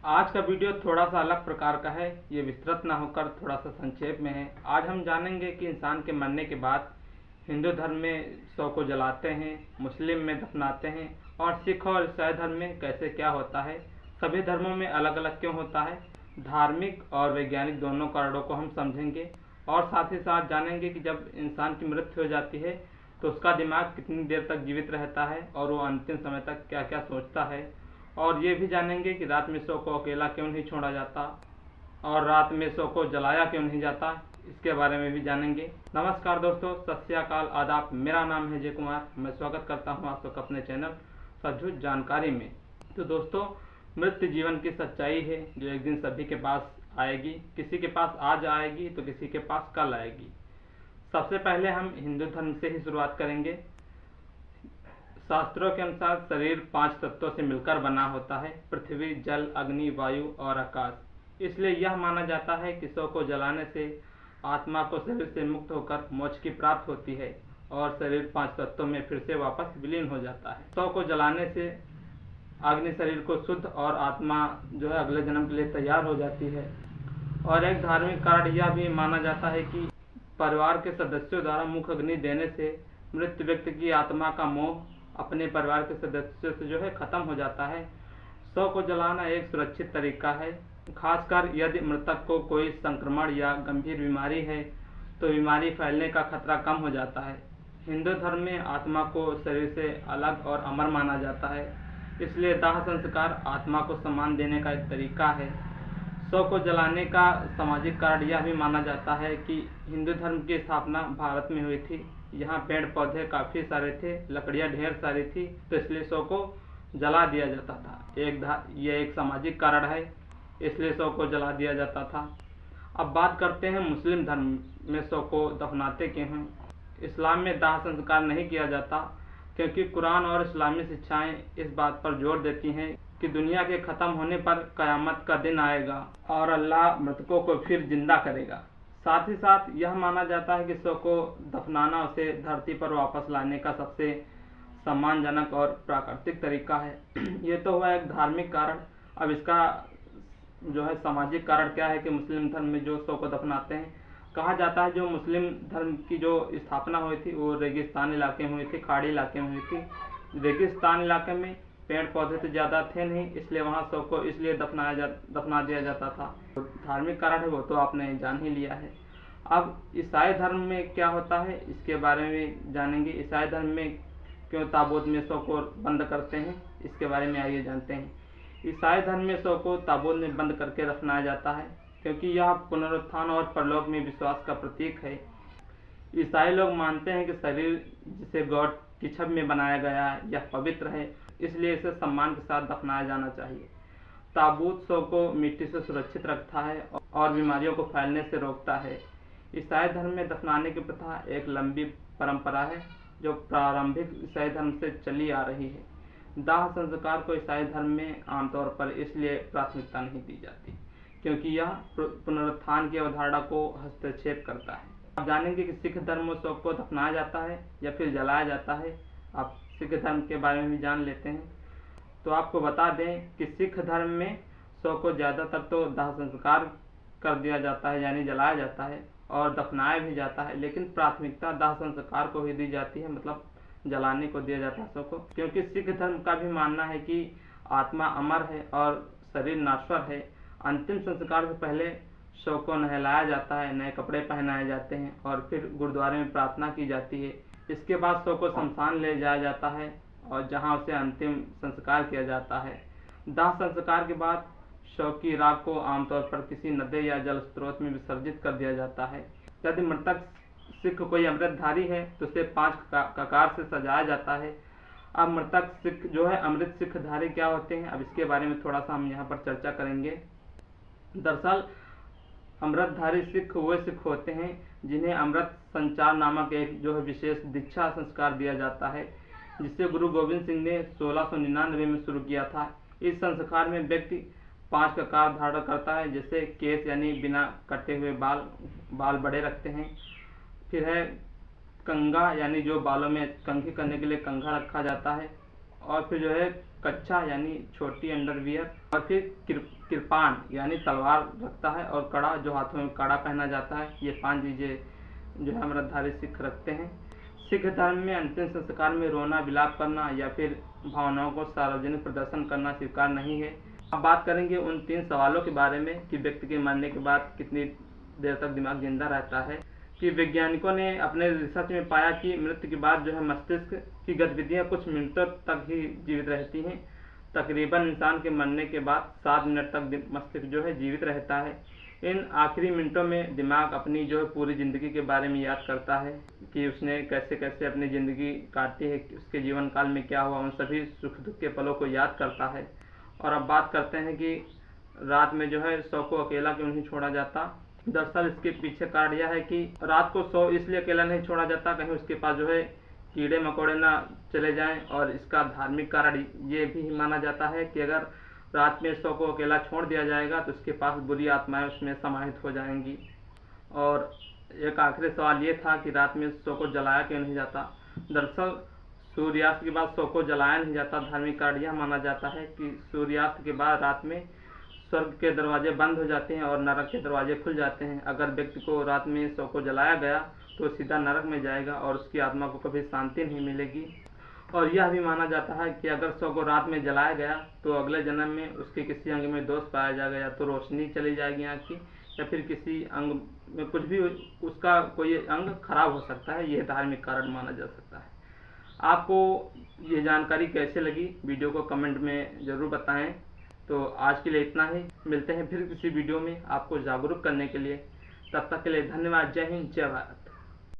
आज का वीडियो थोड़ा सा अलग प्रकार का है। ये विस्तृत ना होकर थोड़ा सा संक्षेप में है। आज हम जानेंगे कि इंसान के मरने के बाद हिंदू धर्म में शव को जलाते हैं, मुस्लिम में दफनाते हैं और सिख और ईसाई धर्म में कैसे क्या होता है, सभी धर्मों में अलग अलग क्यों होता है। धार्मिक और वैज्ञानिक दोनों कारणों को हम समझेंगे और साथ ही साथ जानेंगे कि जब इंसान की मृत्यु हो जाती है तो उसका दिमाग कितनी देर तक जीवित रहता है और वो अंतिम समय तक क्या क्या सोचता है। और ये भी जानेंगे कि रात में शव को अकेला क्यों नहीं छोड़ा जाता और रात में शव को जलाया क्यों नहीं जाता, इसके बारे में भी जानेंगे। नमस्कार दोस्तों, सत श्री अकाल, आदाब। मेरा नाम है जय कुमार। मैं स्वागत करता हूँ आप सबका अपने चैनल सचमुच जानकारी में। तो दोस्तों, मृत्यु जीवन की सच्चाई है जो एक दिन सभी के पास आएगी। किसी के पास आज आएगी तो किसी के पास कल आएगी। सबसे पहले हम हिंदू धर्म से ही शुरुआत करेंगे। शास्त्रों के अनुसार शरीर 5 तत्वों से मिलकर बना होता है: पृथ्वी, जल, अग्नि, वायु और आकाश। इसलिए यह माना जाता है कि शव को जलाने से आत्मा को शरीर से मुक्त होकर मोक्ष की प्राप्ति होती है और शरीर 5 तत्वों में फिर से वापस विलीन हो जाता है। शव को जलाने से अग्नि शरीर को शुद्ध और आत्मा जो है अगले जन्म के लिए तैयार हो जाती है। और एक धार्मिक कारण यह भी माना जाता है कि परिवार के सदस्यों द्वारा मुख अग्नि देने से मृत व्यक्ति की आत्मा का मोह अपने परिवार के सदस्यों से जो है खत्म हो जाता है। शव को जलाना एक सुरक्षित तरीका है, खासकर यदि मृतक को कोई संक्रमण या गंभीर बीमारी है तो बीमारी फैलने का खतरा कम हो जाता है। हिंदू धर्म में आत्मा को शरीर से अलग और अमर माना जाता है, इसलिए दाह संस्कार आत्मा को सम्मान देने का एक तरीका है। शव को जलाने का सामाजिक कारण यह भी माना जाता है कि हिंदू धर्म की स्थापना भारत में हुई थी। यहाँ पेड़ पौधे काफ़ी सारे थे, लकड़ियाँ ढेर सारी थी, तो इसलिए शव को जला दिया जाता था। ये एक सामाजिक कारण है, इसलिए शव को जला दिया जाता था। अब बात करते हैं मुस्लिम धर्म में शव को दफनाते क्यों हैं। इस्लाम में दाह संस्कार नहीं किया जाता क्योंकि कुरान और इस्लामी शिक्षाएं इस बात पर जोर देती हैं कि दुनिया के ख़त्म होने पर क़यामत का दिन आएगा और अल्लाह मृतकों को फिर जिंदा करेगा। साथ ही साथ यह माना जाता है कि शव को दफनाना उसे धरती पर वापस लाने का सबसे सम्मानजनक और प्राकृतिक तरीका है। ये तो हुआ एक धार्मिक कारण। अब इसका जो है सामाजिक कारण क्या है कि मुस्लिम धर्म में जो शव को दफनाते हैं, कहा जाता है जो मुस्लिम धर्म की जो स्थापना हुई थी वो रेगिस्तान इलाके में हुई थी, खाड़ी इलाके में हुई थी। रेगिस्तान इलाके में पेड़ पौधे तो ज़्यादा थे नहीं, इसलिए वहाँ शव को इसलिए दफना दिया जाता था। तो धार्मिक कारण है वो तो आपने जान ही लिया है। अब ईसाई धर्म में क्या होता है इसके बारे में जानेंगे। ईसाई धर्म में क्यों ताबूत में शव को बंद करते हैं, इसके बारे में आइए जानते हैं। ईसाई धर्म में शव को ताबूत में बंद करके रखना जाता है क्योंकि यह पुनरुत्थान और परलोक में विश्वास का प्रतीक है। ईसाई लोग मानते हैं कि शरीर जिसे गॉड की छवि में बनाया गया है यह पवित्र है, इसलिए इसे सम्मान के साथ दफनाया जाना चाहिए। ताबूत शव को मिट्टी से सुरक्षित रखता है और बीमारियों को फैलने से रोकता है। ईसाई धर्म में दफनाने की प्रथा एक लंबी परंपरा है जो प्रारंभिक ईसाई धर्म से चली आ रही है। दाह संस्कार को ईसाई धर्म में आमतौर पर इसलिए प्राथमिकता नहीं दी जाती क्योंकि यह पुनरुत्थान की अवधारणा को हस्तक्षेप करता है। आप जानेंगे कि सिख धर्म में शव को दफनाया जाता है या फिर जलाया जाता है। आप सिख धर्म के बारे में भी जान लेते हैं। तो आपको बता दें कि सिख धर्म में शव को ज़्यादातर तो दाह संस्कार कर दिया जाता है, यानी जलाया जाता है और दफनाया भी जाता है, लेकिन प्राथमिकता दाह संस्कार को ही दी जाती है, मतलब जलाने को दिया जाता है शव को। क्योंकि सिख धर्म का भी मानना है कि आत्मा अमर है और शरीर नश्वर है। अंतिम संस्कार से पहले शव को नहलाया जाता है, नए कपड़े पहनाए जाते हैं और फिर गुरुद्वारे में प्रार्थना की जाती है। इसके बाद शव को शमशान ले जाया जाता है और जहां उसे अंतिम संस्कार किया जाता है। दाह संस्कार के बाद शव की राख को आमतौर पर किसी नदी या जल स्रोत में विसर्जित कर दिया जाता है। यदि मृतक सिख कोई अमृतधारी है तो उसे 5 ककार से सजाया जाता है। अब मृतक सिख जो है अमृत सिखधारी क्या होते हैं, अब इसके बारे में थोड़ा सा हम यहाँ पर चर्चा करेंगे। दरअसल अमृतधारी सिख वे सिख होते हैं जिन्हें अमृत संचार नामक एक जो है विशेष दीक्षा संस्कार दिया जाता है, जिसे गुरु गोविंद सिंह ने 1699 में शुरू किया था। इस संस्कार में व्यक्ति 5 ककार धारण करता है, जैसे केस यानी बिना कटे हुए बाल बड़े रखते हैं। फिर है कंघा, यानी जो बालों में कंघी करने के लिए कंघा रखा जाता है। और फिर जो है कच्छा यानी छोटी अंडरवियर, और फिर कृपाण यानी तलवार रखता है, और कड़ा जो हाथों में कड़ा पहना जाता है। ये 5 चीज़ें जो है हमारा धारी सिख रखते हैं। सिख धर्म में अंतिम संस्कार में रोना, विलाप करना या फिर भावनाओं को सार्वजनिक प्रदर्शन करना स्वीकार नहीं है। अब बात करेंगे उन 3 सवालों के बारे में कि व्यक्ति के मरने के बाद कितनी देर तक दिमाग जिंदा रहता है। कि वैज्ञानिकों ने अपने रिसर्च में पाया कि मृत्यु के बाद जो है मस्तिष्क की गतिविधियां कुछ मिनटों तक ही जीवित रहती हैं। तकरीबन इंसान के मरने के बाद 7 मिनट तक मस्तिष्क जो है जीवित रहता है। इन आखिरी मिनटों में दिमाग अपनी जो है पूरी ज़िंदगी के बारे में याद करता है कि उसने कैसे कैसे अपनी ज़िंदगी काटी है, उसके जीवन काल में क्या हुआ, उन सभी सुख दुख के पलों को याद करता है। और अब बात करते हैं कि रात में जो है शव को अकेला क्यों नहीं छोड़ा जाता। दरअसल इसके पीछे कारण यह है कि रात को शव इसलिए अकेला नहीं छोड़ा जाता, कहीं उसके पास जो है कीड़े मकोड़े ना चले जाएं। और इसका धार्मिक कारण ये भी माना जाता है कि अगर रात में शव को अकेला छोड़ दिया जाएगा तो उसके पास बुरी आत्माएं उसमें समाहित हो जाएंगी। और एक आखिरी सवाल ये था कि रात में शव को जलाया क्यों नहीं जाता। दरअसल सूर्यास्त के बाद शव को जलाया नहीं जाता। धार्मिक कारण यह माना जाता है कि सूर्यास्त के बाद रात में स्वर्ग के दरवाजे बंद हो जाते हैं और नरक के दरवाजे खुल जाते हैं। अगर व्यक्ति को रात में शव को जलाया गया तो सीधा नरक में जाएगा और उसकी आत्मा को कभी शांति नहीं मिलेगी। और यह भी माना जाता है कि अगर शव को रात में जलाया गया तो अगले जन्म में उसके किसी अंग में दोष पाया जाएगा, या तो रोशनी चली जाएगी आँख की, या फिर किसी अंग में कुछ भी उसका कोई अंग खराब हो सकता है। यह धार्मिक कारण माना जा सकता है। आपको ये जानकारी कैसे लगी, वीडियो को कमेंट में ज़रूर बताएं। तो आज के लिए इतना ही, मिलते हैं फिर किसी वीडियो में आपको जागरूक करने के लिए। तब तक के लिए धन्यवाद। जय हिंद, जय भारत।